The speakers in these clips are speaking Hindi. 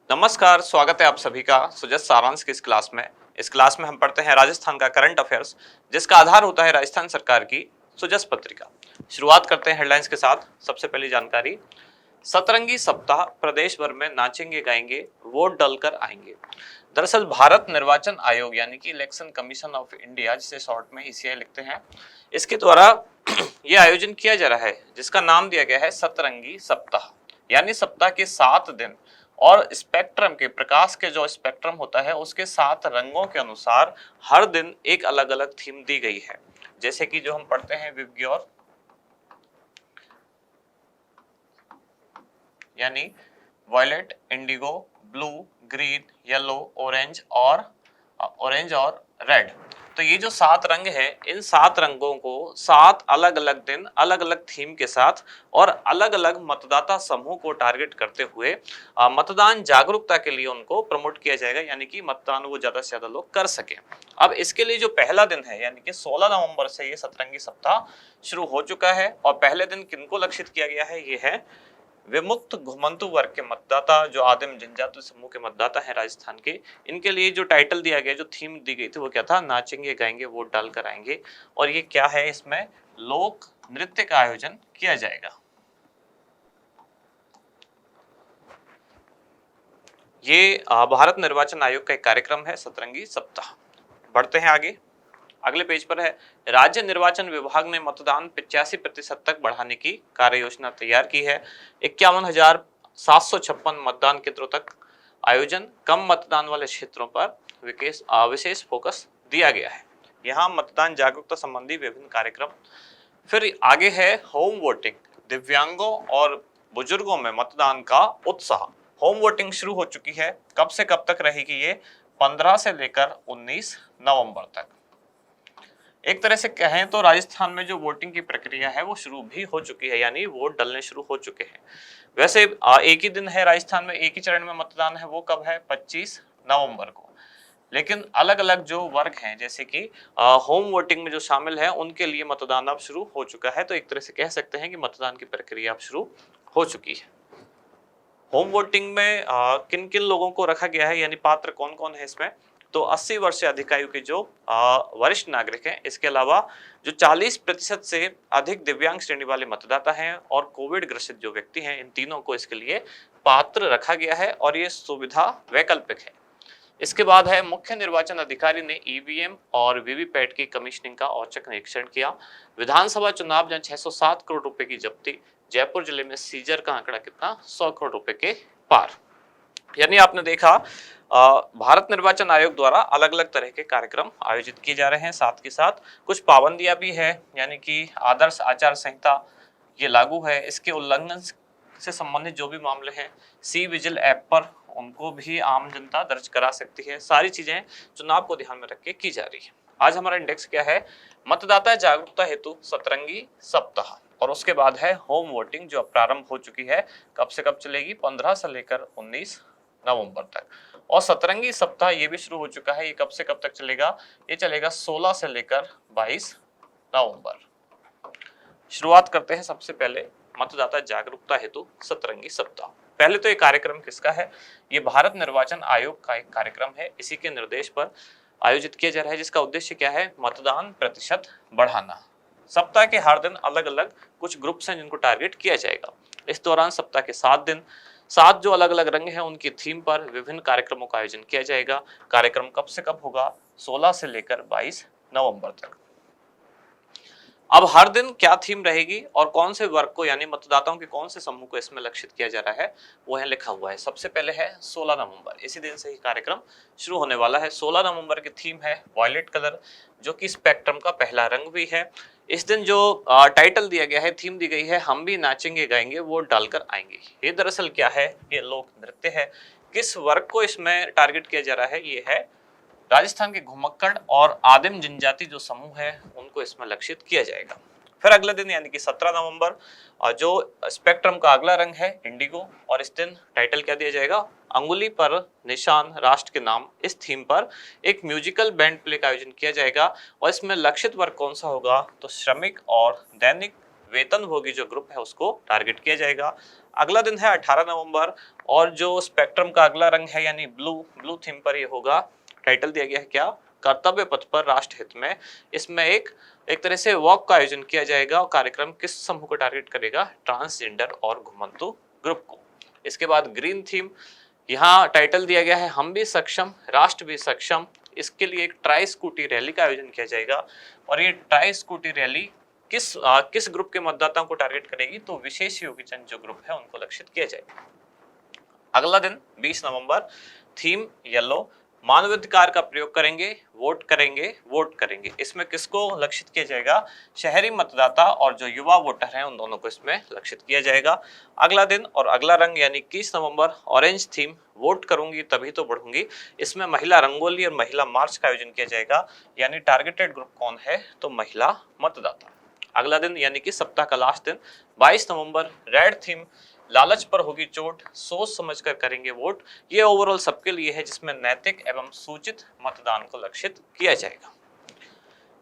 नमस्कार, स्वागत है आप सभी का सुजस सारांश की इस क्लास में। इस क्लास में हम पढ़ते हैं राजस्थान का करंट अफेयर्स, जिसका आधार होता है राजस्थान सरकार की सुजस पत्रिका। शुरुआत करते हैं हेडलाइंस के साथ। सबसे पहली जानकारी, सतरंगी सप्ताह, प्रदेश भर में नाचेंगे गाएंगे, वोट डालकर आएंगे। दरअसल भारत निर्वाचन आयोग यानी कि इलेक्शन कमीशन ऑफ इंडिया, जिसे शॉर्ट में ईसीआई लिखते हैं, इसके द्वारा यह आयोजन किया जा रहा है, जिसका नाम दिया गया है सतरंगी सप्ताह। यानी सप्ताह के 7 दिन और स्पेक्ट्रम के प्रकाश के जो स्पेक्ट्रम होता है उसके 7 रंगों के अनुसार हर दिन एक अलग अलग थीम दी गई है। जैसे कि जो हम पढ़ते हैं विबग्योर, यानी violet, indigo, blue, green, yellow, orange और रेड। तो ये जो 7 रंग है, इन 7 रंगों को 7 अलग अलग दिन अलग अलग थीम के साथ और अलग अलग मतदाता समूह को टारगेट करते हुए मतदान जागरूकता के लिए उनको प्रमोट किया जाएगा, यानी कि मतदान वो ज्यादा से ज्यादा लोग कर सके। अब इसके लिए जो पहला दिन है, यानी कि 16 नवंबर से ये सतरंगी सप्ताह शुरू हो चुका है। और पहले दिन किनको लक्षित किया गया है, ये है विमुक्त घुमंतु वर्ग के मतदाता, जो आदिम जनजाति समूह के मतदाता हैं राजस्थान के। इनके लिए जो टाइटल दिया गया, जो थीम दी गई थी, वो क्या था, नाचेंगे गाएंगे वोट डालकर आएंगे। और ये क्या है, इसमें लोक नृत्य का आयोजन किया जाएगा। ये भारत निर्वाचन आयोग का एक कार्यक्रम है, सतरंगी सप्ताह। बढ़ते हैं आगे। अगले पेज पर है, राज्य निर्वाचन विभाग ने मतदान 85% तक बढ़ाने की कार्य योजना तैयार की है। 51,756 मतदान केंद्रों तक आयोजन, कम मतदान वाले क्षेत्रों पर विशेष फोकस दिया गया है। यहाँ मतदान जागरूकता संबंधी विभिन्न कार्यक्रम। फिर आगे है होम वोटिंग, दिव्यांगों और बुजुर्गों में मतदान का उत्साह। होम वोटिंग शुरू हो चुकी है। कब से कब तक रहेगी ये, 15 से लेकर 19 नवंबर तक। एक तरह से कहें तो राजस्थान में जो वोटिंग की प्रक्रिया है वो शुरू भी हो चुकी है, यानी वोट डलने शुरू हो चुके हैं। वैसे एक ही दिन है राजस्थान में, एक ही चरण में मतदान है, वो कब है, 25 नवंबर को। लेकिन अलग अलग जो वर्ग हैं, जैसे कि होम वोटिंग में जो शामिल है, उनके लिए मतदान अब शुरू हो चुका है। तो एक तरह से कह सकते हैं कि मतदान की प्रक्रिया अब शुरू हो चुकी है। होम वोटिंग में किन किन लोगों को रखा गया है, यानी पात्र कौन कौन है इसमें, तो 80 वर्ष से अधिक आयु के जो वरिष्ठ नागरिक हैं, इसके अलावा जो 40% से अधिक दिव्यांग श्रेणी वाले मतदाता हैं और कोविड ग्रसित जो व्यक्ति हैं, इन तीनों को इसके लिए पात्र रखा गया है और ये सुविधा वैकल्पिक है। इसके बाद है, मुख्य निर्वाचन अधिकारी ने ईवीएम और वीवीपैट की कमीशनिंग का औचक निरीक्षण किया। विधानसभा चुनाव जहां 607 करोड़ रुपए की जब्ती, जयपुर जिले में सीजर का आंकड़ा कितना, 100 करोड़ रुपए के पार। यानी आपने देखा भारत निर्वाचन आयोग द्वारा अलग अलग तरह के कार्यक्रम आयोजित किए जा रहे हैं। साथ के साथ कुछ पाबंदियां भी है, यानी कि आदर्श आचार संहिता ये लागू है। इसके उल्लंघन से संबंधित जो भी मामले हैं, सी विजिल ऐप पर उनको भी आम जनता दर्ज करा सकती है। सारी चीजें चुनाव को ध्यान में रख के की जा रही है। आज हमारा इंडेक्स क्या है, मतदाता जागरूकता हेतु सतरंगी सप्ताह, और उसके बाद है होम वोटिंग, जो अब प्रारंभ हो चुकी है। कब से कब चलेगी, 15 से लेकर 19 नवंबर तक। और सतरंगी सप्ताह ये भी शुरू हो चुका है। ये कब से कब तक चलेगा, ये चलेगा 16 से लेकर 22 नवंबर। शुरुआत करते हैं सबसे पहले मतदाता जागरूकता हेतु सतरंगी सप्ताह। पहले तो ये कार्यक्रम किसका है, ये भारत निर्वाचन आयोग का एक कार्यक्रम है। इसी के निर्देश पर आयोजित किया जा रहा है, जिसका उद्देश्य क्या है, मतदान प्रतिशत बढ़ाना। सप्ताह के हर दिन अलग अलग कुछ ग्रुप्स हैं जिनको टारगेट किया जाएगा। इस दौरान सप्ताह के 7 दिन 7 जो अलग अलग रंग हैं उनकी थीम पर विभिन्न कार्यक्रमों का आयोजन किया जाएगा। कार्यक्रम कब से कब होगा, 16 से लेकर 22 नवंबर तक। अब हर दिन क्या थीम रहेगी और कौन से वर्ग को, यानी मतदाताओं के कौन से समूह को इसमें लक्षित किया जा रहा है, वो है लिखा हुआ है। सबसे पहले है 16 नवंबर, इसी दिन से ही कार्यक्रम शुरू होने वाला है। 16 नवंबर की थीम है वायलेट कलर, जो कि स्पेक्ट्रम का पहला रंग भी है। इस दिन जो टाइटल दिया गया है, थीम दी गई है, हम भी नाचेंगे गाएंगे वोट डालकर आएंगे। ये दरअसल क्या है, ये लोक नृत्य है। किस वर्ग को इसमें टारगेट किया जा रहा है, ये है राजस्थान के घुमक्कड़ और आदिम जनजाति जो समूह है, उनको इसमें लक्षित किया जाएगा। फिर अगले दिन यानी कि 17 नवंबर, जो स्पेक्ट्रम का अगला रंग है इंडिगो, और इस दिन टाइटल क्या दिया जाएगा, अंगुली पर निशान राष्ट्र के नाम। इस थीम पर एक म्यूजिकल बैंड प्ले का आयोजन किया जाएगा और इसमें लक्षित वर्ग कौन सा होगा, तो श्रमिक और दैनिक वेतनभोगी जो ग्रुप है उसको टारगेट किया जाएगा। अगला दिन है 18 नवंबर और जो स्पेक्ट्रम का अगला रंग है यानी ब्लू थीम पर ये होगा। टाइटल दिया गया है क्या, कर्तव्य पथ पर राष्ट्र हित में। इसमें एक तरह से वॉक का आयोजन किया जाएगा और कार्यक्रम किस समूह को टारगेट करेगा, ट्रांसजेंडर और घुमंतु ग्रुप को। इसके बाद ग्रीन थीम, यहाँ टाइटल दिया गया है हम भी सक्षम राष्ट्र भी सक्षम। इसके लिए एक ट्राई स्कूटी रैली का आयोजन किया जाएगा और ये ट्राई स्कूटी रैली किस ग्रुप के मतदाताओं को टारगेट करेगी, तो विशेष योग्यजन जो ग्रुप है उनको लक्षित किया जाएगा। अगला दिन 20 नवंबर, थीम येलो, मानवाधिकार का प्रयोग करेंगे, वोट करेंगे, वोट करेंगे। इसमें किसको लक्षित किया जाएगा, शहरी मतदाता और जो युवा वोटर हैं उन दोनों को इसमें लक्षित किया जाएगा। अगला दिन और अगला रंग यानी 21 नवंबर, ऑरेंज थीम, वोट करूंगी तभी तो बढ़ूंगी। इसमें महिला रंगोली और महिला मार्च का आयोजन किया जाएगा, यानी टारगेटेड ग्रुप कौन है, तो महिला मतदाता। अगला दिन यानी कि सप्ताह का लास्ट दिन 22 नवंबर, रेड थीम, लालच पर होगी चोट, सोच समझकर करेंगे वोट। ये ओवरऑल सबके लिए है जिसमें नैतिक एवं सूचित मतदान को लक्षित किया जाएगा।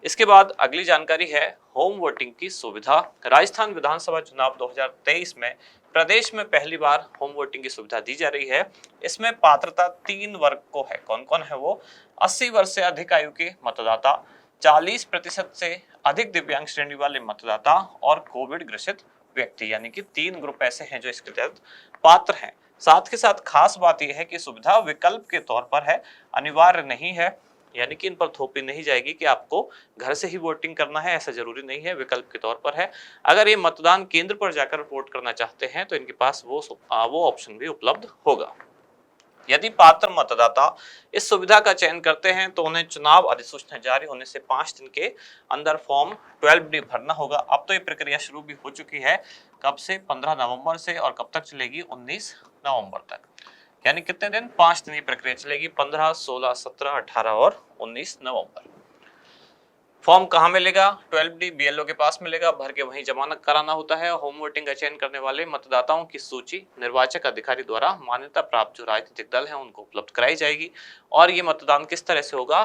इसके बाद अगली जानकारी है होम वोटिंग की सुविधा। राजस्थान विधानसभा चुनाव 2023 में प्रदेश में पहली बार होम वोटिंग की सुविधा दी जा रही है। इसमें पात्रता 3 वर्ग को है। कौन कौन है वो, 80 वर्ष से अधिक आयु के मतदाता, 40% से अधिक दिव्यांग श्रेणी वाले मतदाता और कोविड ग्रसित व्यक्ति, यानी कि 3 ग्रुप ऐसे हैं जो इसके तहत पात्र हैं। साथ के साथ खास बात यह है कि सुविधा विकल्प के तौर पर है, अनिवार्य नहीं है, यानी कि इन पर थोपी नहीं जाएगी कि आपको घर से ही वोटिंग करना है, ऐसा जरूरी नहीं है, विकल्प के तौर पर है। अगर ये मतदान केंद्र पर जाकर वोट करना चाहते हैं तो इनके पास वो ऑप्शन भी उपलब्ध होगा। यदि पात्र मतदाता इस सुविधा का चयन करते हैं तो उन्हें चुनाव अधिसूचना जारी होने से 5 दिन के अंदर फॉर्म 12D भरना होगा। अब तो ये प्रक्रिया शुरू भी हो चुकी है, कब से, 15 नवंबर से, और कब तक चलेगी, 19 नवंबर तक। यानी कितने दिन, 5 दिन की प्रक्रिया चलेगी, 15, 16, 17, 18 और 19 नवंबर। फॉर्म कहाँ मिलेगा, 12D BLO के पास मिलेगा, भर के वहीं जमा कराना होता है। होम वोटिंग का चयन करने वाले मतदाताओं की सूची निर्वाचक अधिकारी द्वारा मान्यता प्राप्त जो राजनीतिक दल है उनको उपलब्ध कराई जाएगी। और ये मतदान किस तरह से होगा,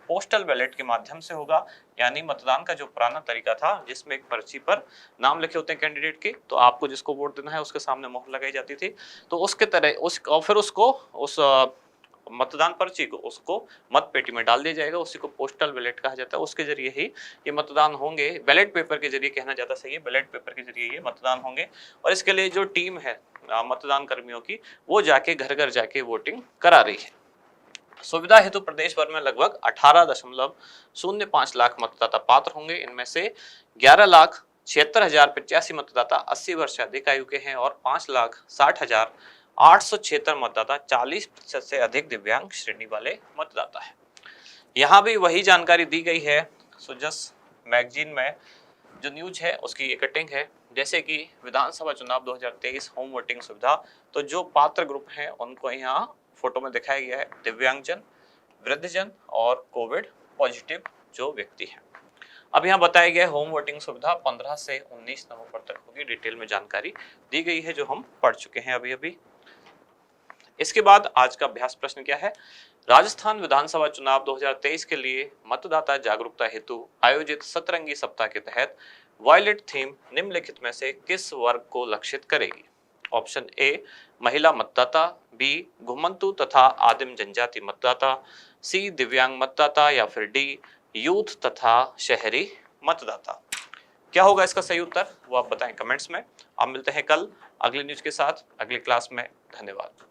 पोस्टल बैलेट के माध्यम से होगा। यानी मतदान का जो पुराना तरीका था जिसमें एक पर्ची पर नाम लिखे होते हैं कैंडिडेट के, तो आपको जिसको वोट देना है उसके सामने मोहर लगाई जाती थी, तो उसके तरह और फिर उसको उस मतदान पर्ची को उसको मत पेटी में डाल दिया जाएगा। उसी को पोस्टल बैलेट कहा जाता है। उसके जरिए ही ये मतदान होंगे, बैलेट पेपर के जरिए कहना ज्यादा सही है, बैलेट पेपर के जरिए ये मतदान होंगे। और इसके लिए जो टीम है मतदान कर्मियों की, वो जाके घर घर जाके वोटिंग करा रही है। सुविधा हेतु प्रदेश भर में लगभग 18.05 लाख मतदाता पात्र होंगे। इनमें से 11,76,085 मतदाता 80 वर्ष से अधिक आयु के हैं और 5,60,876 मतदाता 40% से अधिक दिव्यांग श्रेणी वाले मतदाता है। यहाँ भी वही जानकारी दी गई है सुजस मैगजीन में, जो न्यूज है उसकी ये कटिंग है। जैसे कि विधानसभा चुनाव 2023 होम वोटिंग सुविधा, तो जो पात्र ग्रुप हैं उनको यहाँ फोटो में दिखाया गया है, दिव्यांगजन, वृद्धजन और कोविड पॉजिटिव जो व्यक्ति हैं। अब यहाँ बताया गया है होम वोटिंग सुविधा 15 से 19 नवंबर तक होगी। डिटेल में जानकारी दी गई है जो हम पढ़ चुके हैं अभी। इसके बाद आज का अभ्यास प्रश्न क्या है, राजस्थान विधानसभा चुनाव 2023 के लिए मतदाता जागरूकता हेतु आयोजित सतरंगी सप्ताह के तहत वायलेट थीम निम्नलिखित में से किस वर्ग को लक्षित करेगी। ऑप्शन ए महिला मतदाता, बी घुमंतु तथा आदिम जनजाति मतदाता, सी दिव्यांग मतदाता, या फिर डी यूथ तथा शहरी मतदाता। क्या होगा इसका सही उत्तर, वो आप बताएं कमेंट्स में। आप मिलते हैं कल अगली न्यूज के साथ अगली क्लास में। धन्यवाद।